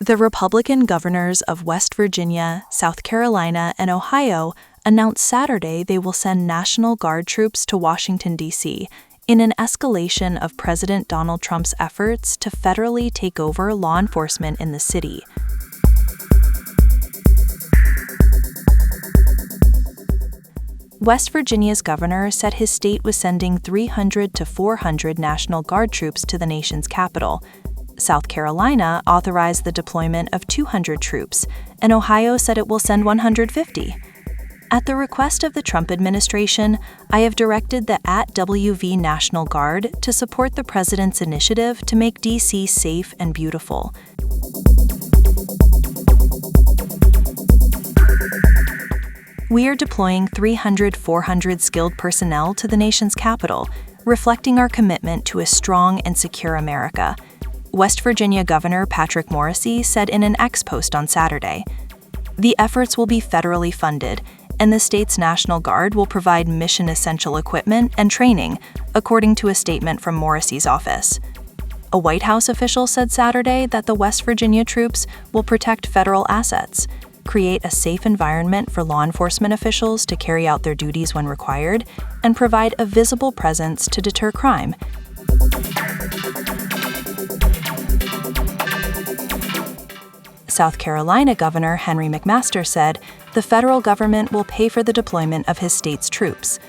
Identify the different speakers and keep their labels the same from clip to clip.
Speaker 1: The Republican governors of West Virginia, South Carolina, and Ohio announced Saturday they will send National Guard troops to Washington, D.C., in an escalation of President Donald Trump's efforts to federally take over law enforcement in the city. West Virginia's governor said his state was sending 300 to 400 National Guard troops to the nation's capital. South Carolina authorized the deployment of 200 troops, and Ohio said it will send 150. At the request of the Trump administration, I have directed the @WV National Guard to support the president's initiative to make D.C. safe and beautiful. We are deploying 300-400 skilled personnel to the nation's capital, reflecting our commitment to a strong and secure America, West Virginia Governor Patrick Morrisey said in an X post on Saturday. The efforts will be federally funded, and the state's National Guard will provide mission-essential equipment and training, according to a statement from Morrisey's office. A White House official said Saturday that the West Virginia troops will protect federal assets, create a safe environment for law enforcement officials to carry out their duties when required, and provide a visible presence to deter crime. South Carolina Governor Henry McMaster said the federal government will pay for the deployment of his state's troops.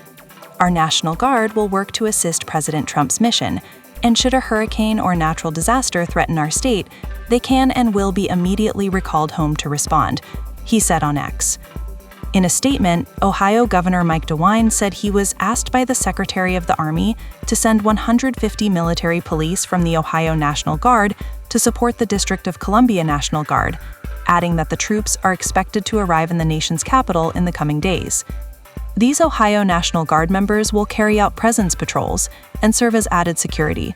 Speaker 1: Our National Guard will work to assist President Trump's mission, and should a hurricane or natural disaster threaten our state, they can and will be immediately recalled home to respond, he said on X. In a statement, Ohio Governor Mike DeWine said he was asked by the Secretary of the Army to send 150 military police from the Ohio National Guard to support the District of Columbia National Guard, adding that the troops are expected to arrive in the nation's capital in the coming days. These Ohio National Guard members will carry out presence patrols and serve as added security.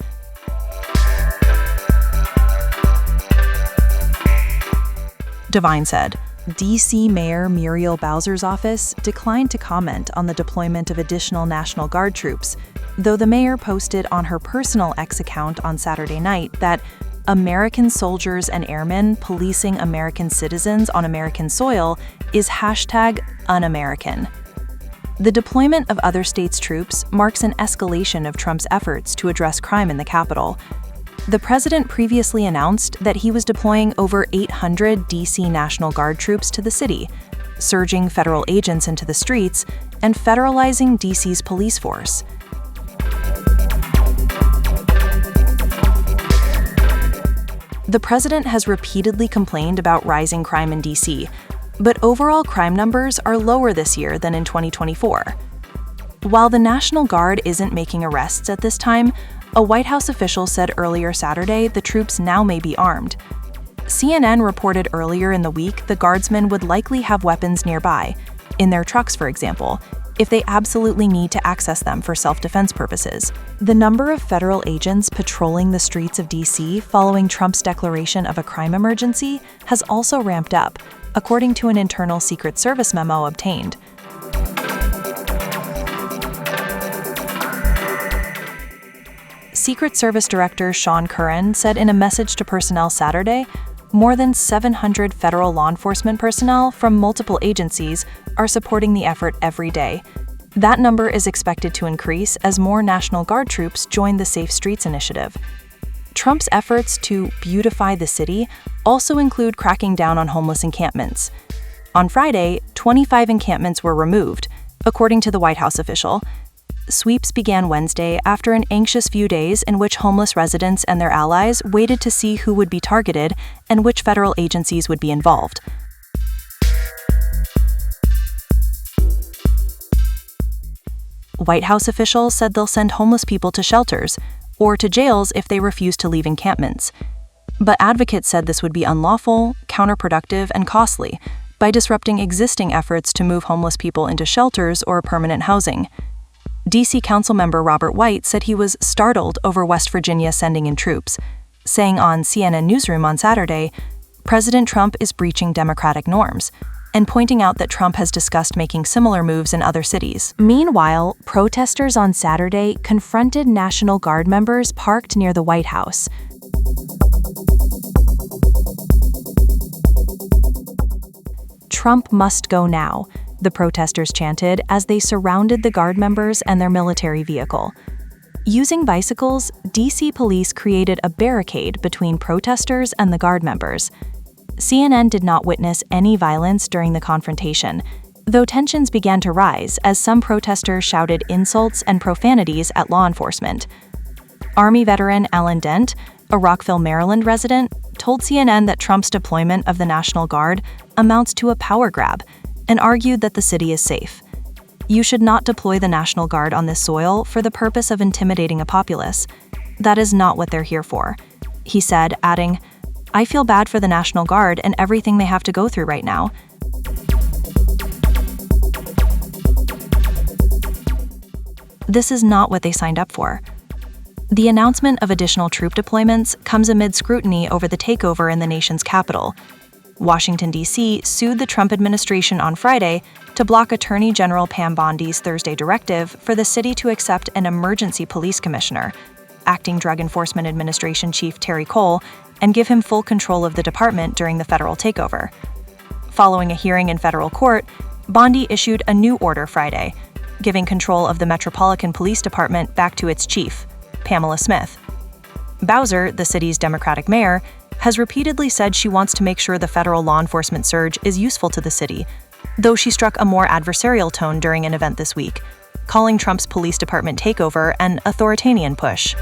Speaker 1: DeWine said, D.C. Mayor Muriel Bowser's office declined to comment on the deployment of additional National Guard troops, though the mayor posted on her personal X account on Saturday night that American soldiers and airmen policing American citizens on American soil is #un-American. The deployment of other states' troops marks an escalation of Trump's efforts to address crime in the capital. The president previously announced that he was deploying over 800 D.C. National Guard troops to the city, surging federal agents into the streets, and federalizing D.C.'s police force. The president has repeatedly complained about rising crime in D.C., but overall crime numbers are lower this year than in 2024. While the National Guard isn't making arrests at this time, a White House official said earlier Saturday the troops now may be armed. CNN reported earlier in the week the guardsmen would likely have weapons nearby, in their trucks for example, if they absolutely need to access them for self-defense purposes. The number of federal agents patrolling the streets of D.C. following Trump's declaration of a crime emergency has also ramped up, according to an internal Secret Service memo obtained. Secret Service Director Sean Curran said in a message to personnel Saturday, more than 700 federal law enforcement personnel from multiple agencies are supporting the effort every day. That number is expected to increase as more National Guard troops join the Safe Streets initiative. Trump's efforts to beautify the city also include cracking down on homeless encampments. On Friday, 25 encampments were removed, according to the White House official. Sweeps began Wednesday after an anxious few days in which homeless residents and their allies waited to see who would be targeted and which federal agencies would be involved. White House officials said they'll send homeless people to shelters or to jails if they refuse to leave encampments. But advocates said this would be unlawful, counterproductive, and costly by disrupting existing efforts to move homeless people into shelters or permanent housing. D.C. Councilmember Robert White said he was startled over West Virginia sending in troops, saying on CNN Newsroom on Saturday, President Trump is breaching democratic norms, and pointing out that Trump has discussed making similar moves in other cities. Meanwhile, protesters on Saturday confronted National Guard members parked near the White House. "Trump must go now," the protesters chanted as they surrounded the Guard members and their military vehicle. Using bicycles, DC police created a barricade between protesters and the Guard members. CNN did not witness any violence during the confrontation, though tensions began to rise as some protesters shouted insults and profanities at law enforcement. Army veteran Alan Dent, a Rockville, Maryland resident, told CNN that Trump's deployment of the National Guard amounts to a power grab and argued that the city is safe. "You should not deploy the National Guard on this soil for the purpose of intimidating a populace. That is not what they're here for," he said, adding, "I feel bad for the National Guard and everything they have to go through right now." This is not what they signed up for. The announcement of additional troop deployments comes amid scrutiny over the takeover in the nation's capital. Washington, D.C. sued the Trump administration on Friday to block Attorney General Pam Bondi's Thursday directive for the city to accept an emergency police commissioner, Acting Drug Enforcement Administration Chief Terry Cole, and give him full control of the department during the federal takeover. Following a hearing in federal court, Bondi issued a new order Friday, giving control of the Metropolitan Police Department back to its chief, Pamela Smith. Bowser, the city's Democratic mayor, has repeatedly said she wants to make sure the federal law enforcement surge is useful to the city, though she struck a more adversarial tone during an event this week, calling Trump's police department takeover an authoritarian push.